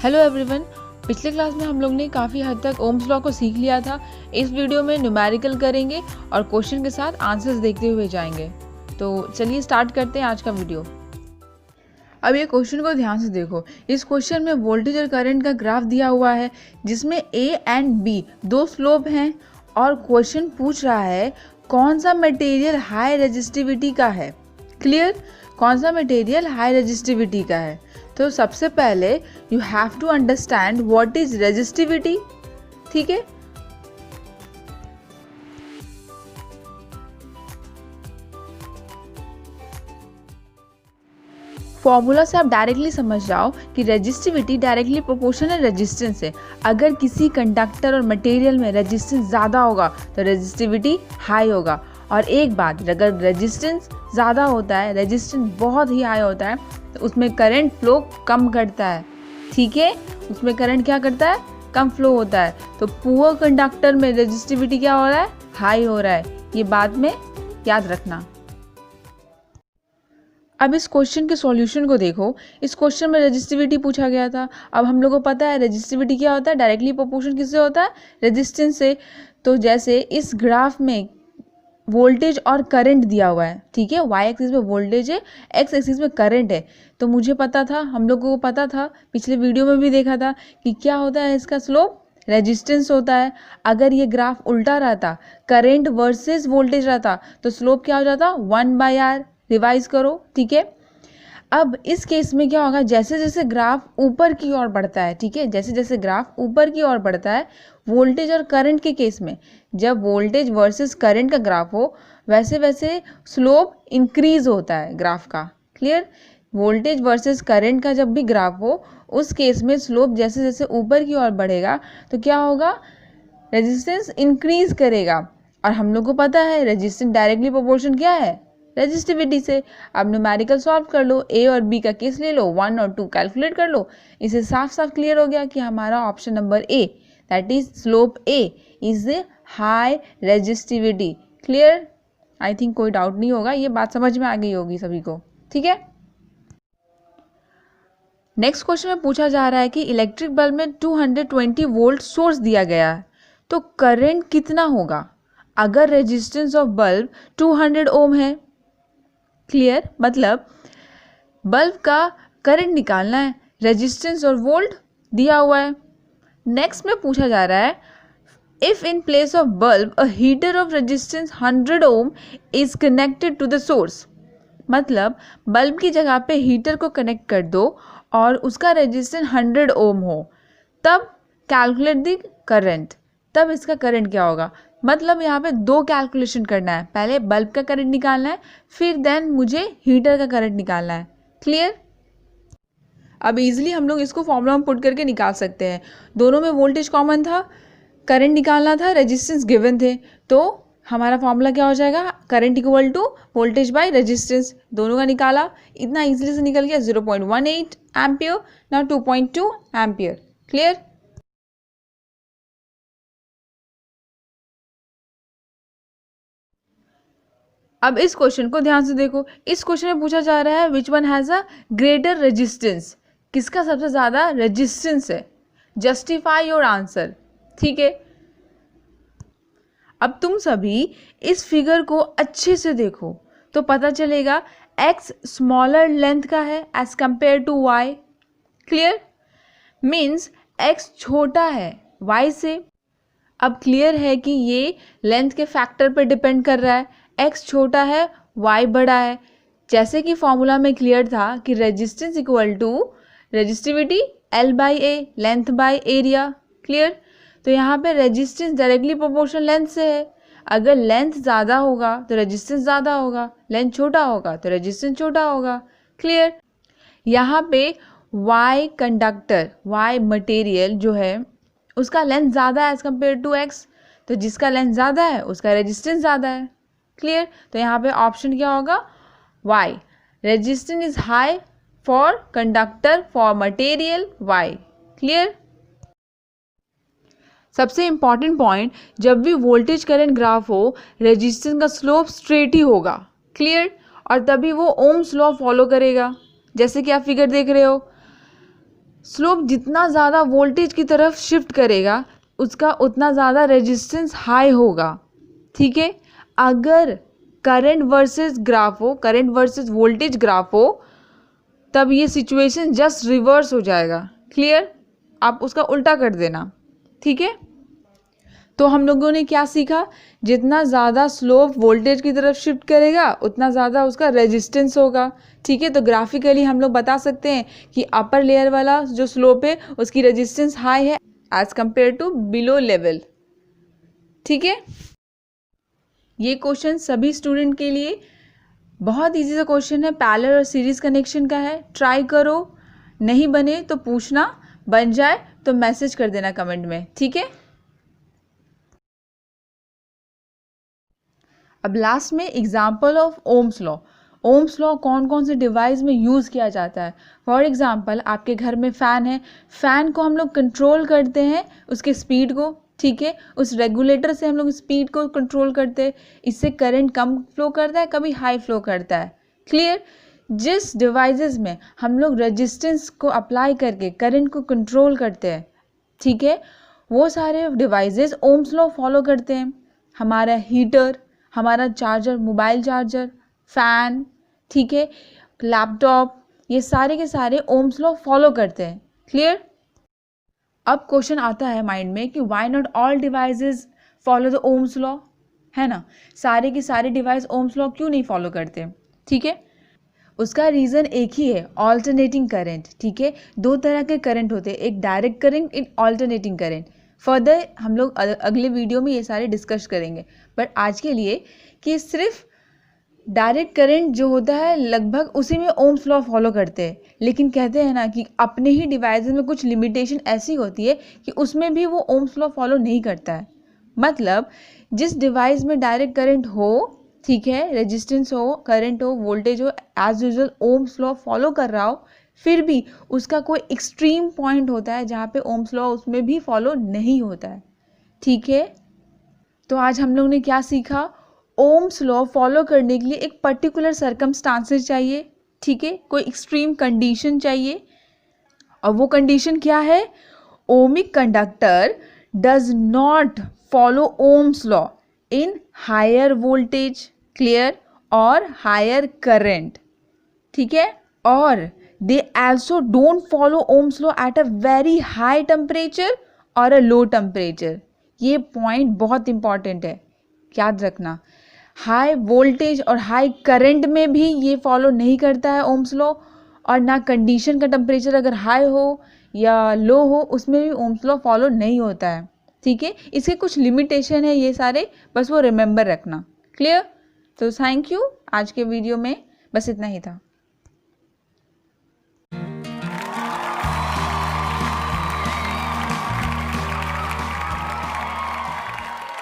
Hello everyone. पिछले class में हम लोग ने काफ़ी हद तक ओम्स लॉ को सीख लिया था। इस वीडियो में न्यूमेरिकल करेंगे और क्वेश्चन के साथ आंसर्स देखते हुए जाएंगे। तो चलिए स्टार्ट करते हैं आज का वीडियो। अब ये क्वेश्चन को ध्यान से देखो। इस क्वेश्चन में वोल्टेज और करंट का ग्राफ दिया हुआ है जिसमें ए एंड बी दो स्लोप हैं और क्वेश्चन पूछ रहा है कौन सा मटेरियल हाई रेजिस्टिविटी का है। क्लियर? कौन सा मटेरियल हाई रेजिस्टिविटी का है। तो सबसे पहले you have to understand what is resistivity. ठीक है, फॉर्मूला से आप डायरेक्टली समझ जाओ कि रेजिस्टिविटी डायरेक्टली प्रोपोर्शनल रेजिस्टेंस है। अगर किसी कंडक्टर और मटेरियल में रेजिस्टेंस ज़्यादा होगा तो रेजिस्टिविटी हाई होगा। और एक बात, अगर रेजिस्टेंस ज़्यादा होता है, रेजिस्टेंस बहुत ही हाई होता है, तो उसमें करंट फ्लो कम करता है। ठीक है, उसमें करंट क्या करता है? कम फ्लो होता है। तो पुअर कंडक्टर में रेजिस्टिविटी क्या हो रहा है? हाई हो रहा है। ये बाद में याद रखना। अब इस क्वेश्चन के सॉल्यूशन को देखो। इस क्वेश्चन में रेजिस्टिविटी पूछा गया था। अब हम लोग को पता है रेजिस्टिविटी क्या होता है, डायरेक्टली प्रोपोर्शन किससे होता है? रेजिस्टेंस से। तो जैसे इस ग्राफ में वोल्टेज और करंट दिया हुआ है, ठीक है, वाई एक्सिस में वोल्टेज है, एक्स एक्सिस में करंट है। तो मुझे पता था, हम लोगों को पता था, पिछले वीडियो में भी देखा था कि क्या होता है इसका स्लोप? रेजिस्टेंस होता है। अगर ये ग्राफ उल्टा रहता, करंट वर्सेस वोल्टेज रहता, तो स्लोप क्या हो जाता? 1/r। रिवाइज करो, ठीक है। अब इस केस में क्या होगा, जैसे जैसे ग्राफ ऊपर की ओर बढ़ता है, ठीक है, जैसे जैसे ग्राफ ऊपर की ओर बढ़ता है, वोल्टेज और करंट के केस में जब वोल्टेज वर्सेस करंट का ग्राफ हो, वैसे वैसे स्लोप इंक्रीज होता है ग्राफ का। क्लियर? वोल्टेज वर्सेस करंट का जब भी ग्राफ हो, उस केस में स्लोप जैसे जैसे ऊपर की ओर बढ़ेगा तो क्या होगा? रेजिस्टेंस इंक्रीज करेगा। और हम लोग को पता है रेजिस्टेंस डायरेक्टली प्रोपोर्शन क्या है? रेजिस्टिविटी से। अब न्यूमेरिकल सॉल्व कर लो, ए और बी का केस ले लो, 1 और 2 कैलकुलेट कर लो। इससे साफ साफ क्लियर हो गया कि हमारा option number A, that is slope A, is high resistivity. Clear? I think कोई डाउट नहीं होगा, ये बात समझ में आ गई होगी सभी को। ठीक है, नेक्स्ट क्वेश्चन में पूछा जा रहा है कि इलेक्ट्रिक बल्ब में 220 वोल्ट सोर्स दिया गया है, तो करंट कितना होगा अगर रेजिस्टेंस ऑफ बल्ब 200 ओम है। क्लियर? मतलब बल्ब का करंट निकालना है, रेजिस्टेंस और वोल्ट दिया हुआ है। नेक्स्ट में पूछा जा रहा है if in place of bulb a heater of resistance 100 ohm is connected to the source. मतलब बल्ब की जगह पे हीटर को कनेक्ट कर दो और उसका रेजिस्टेंस 100 ओम हो, तब कैलकुलेट द करंट। तब इसका करंट क्या होगा? मतलब यहाँ पे दो कैलकुलेशन करना है, पहले बल्ब का करंट निकालना है, फिर देन मुझे हीटर का करंट निकालना है। क्लियर? अब इजीली हम लोग इसको फॉर्मूला में पुट करके निकाल सकते हैं। दोनों में वोल्टेज कॉमन था, करंट निकालना था, रेजिस्टेंस गिवन थे, तो हमारा फॉर्मूला क्या हो जाएगा? Current equal to voltage by resistance. दोनों का निकाला, इतना इजीली से निकल गया, 0.18 एम्पियर, ना 2.2 एम्पियर। क्लियर? अब इस क्वेश्चन को ध्यान से देखो। इस क्वेश्चन में पूछा जा रहा है which one has a greater resistance, किसका सबसे ज़्यादा रेजिस्टेंस है। Justify your answer. ठीक है, अब तुम सभी इस फिगर को अच्छे से देखो तो पता चलेगा x स्मॉलर लेंथ का है as compare to y। Clear? Means x छोटा है y से। अब क्लियर है कि ये लेंथ के फैक्टर पर डिपेंड कर रहा है, x छोटा है y बड़ा है। जैसे कि फॉर्मूला में क्लियर था कि resistance equal to resistivity L/A, length by area. Clear? तो यहाँ पे रेजिस्टेंस डायरेक्टली प्रोपोर्शनल लेंथ से है। अगर लेंथ ज़्यादा होगा तो रेजिस्टेंस ज़्यादा होगा, लेंथ छोटा होगा तो रेजिस्टेंस छोटा होगा। क्लियर? यहाँ पे y कंडक्टर, y मटेरियल जो है उसका लेंथ ज़्यादा है एज कम्पेयर टू x, तो जिसका लेंथ ज़्यादा है उसका रेजिस्टेंस ज़्यादा है। क्लियर? तो यहाँ पे ऑप्शन क्या होगा? y, resistance is high for conductor for material y। Clear? सबसे इंपॉर्टेंट पॉइंट, जब भी वोल्टेज करंट ग्राफ हो, रेजिस्टेंस का स्लोप स्ट्रेट ही होगा। क्लियर? और तभी वो ओम्स लॉ फॉलो करेगा। जैसे कि आप फिगर देख रहे हो, स्लोप जितना ज़्यादा वोल्टेज की तरफ शिफ्ट करेगा उसका उतना ज़्यादा रेजिस्टेंस हाई होगा, ठीक है। अगर करंट वर्सेस ग्राफ हो, करंट वर्सेस वोल्टेज ग्राफ हो, तब ये सिचुएशन जस्ट रिवर्स हो जाएगा। क्लियर? आप उसका उल्टा कर देना, ठीक है। तो हम लोगों ने क्या सीखा, जितना ज़्यादा स्लोप वोल्टेज की तरफ शिफ्ट करेगा उतना ज़्यादा उसका रेजिस्टेंस होगा, ठीक है। तो ग्राफिकली हम लोग बता सकते हैं कि अपर लेयर वाला जो स्लोप है उसकी रेजिस्टेंस हाई है as compare to below level, ठीक है। ये क्वेश्चन सभी स्टूडेंट के लिए बहुत इजी सा क्वेश्चन है, पैरेलल और सीरीज कनेक्शन का है। ट्राई करो, नहीं बने तो पूछना, बन जाए तो मैसेज कर देना कमेंट में, ठीक है। अब लास्ट में example of Ohm's law. Ohm's law कौन कौन से डिवाइस में यूज़ किया जाता है। फॉर एग्जाम्पल आपके घर में फ़ैन है, फ़ैन को हम लोग कंट्रोल करते हैं उसके स्पीड को, ठीक है। उस रेगुलेटर से हम लोग स्पीड को कंट्रोल करते हैं, इससे करंट कम फ्लो करता है, कभी हाई फ्लो करता है। क्लियर? जिस डिवाइसेस में हम लोग रेजिस्टेंस को अप्लाई करके करंट को कंट्रोल करते हैं, ठीक है, वो सारे डिवाइसेस ओम्स लॉ फॉलो करते हैं। हमारा हीटर, हमारा चार्जर, मोबाइल चार्जर, फ़ैन, ठीक है, लैपटॉप, ये सारे के सारे ओम्स लॉ फॉलो करते हैं। क्लियर? अब क्वेश्चन आता है माइंड में कि why not all devices follow the Ohm's law, है ना। सारे के सारे डिवाइस ओम्स लॉ क्यों नहीं फॉलो करते, ठीक है। उसका रीज़न एक ही है, ऑल्टरनेटिंग करंट, ठीक है। दो तरह के करंट होते हैं, एक डायरेक्ट करंट, एक ऑल्टरनेटिंग करंट। फर्दर हम लोग अगले वीडियो में ये सारे डिस्कस करेंगे, बट आज के लिए कि सिर्फ डायरेक्ट करंट जो होता है लगभग उसी में ओम्स लॉ फॉलो करते हैं, लेकिन कहते हैं ना कि अपने ही डिवाइस में कुछ लिमिटेशन ऐसी होती है कि उसमें भी वो ओम्स लॉ फॉलो नहीं करता है। मतलब जिस डिवाइस में डायरेक्ट करंट हो, ठीक है, रेजिस्टेंस हो, करंट हो, वोल्टेज हो, as usual ohm's law follow कर रहा हो, फिर भी उसका कोई एक्सट्रीम पॉइंट होता है जहाँ पे ओम्स लॉ उसमें भी फॉलो नहीं होता है, ठीक है। तो आज हम लोग ने क्या सीखा, ओम्स लॉ फॉलो करने के लिए एक पर्टिकुलर सर्कमस्टांसेस चाहिए, ठीक है, कोई एक्सट्रीम कंडीशन चाहिए। और वो कंडीशन क्या है, ohmic conductor does not follow ohm's law in higher voltage, clear, और हायर करंट, ठीक है। और they also don't follow ohm's law at a very high temperature और अ लो टेम्परेचर। ये पॉइंट बहुत इंपॉर्टेंट है, याद रखना। हाई वोल्टेज और हाई करंट में भी ये फॉलो नहीं करता है ओम्स लॉ, और ना कंडीशन का टेम्परेचर अगर हाई हो या लो हो उसमें भी ओम्स लॉ फॉलो नहीं होता है, ठीक है। इसके कुछ लिमिटेशन है ये सारे, बस वो रिमेंबर रखना। क्लियर? तो थैंक यू, आज के वीडियो में बस इतना ही था।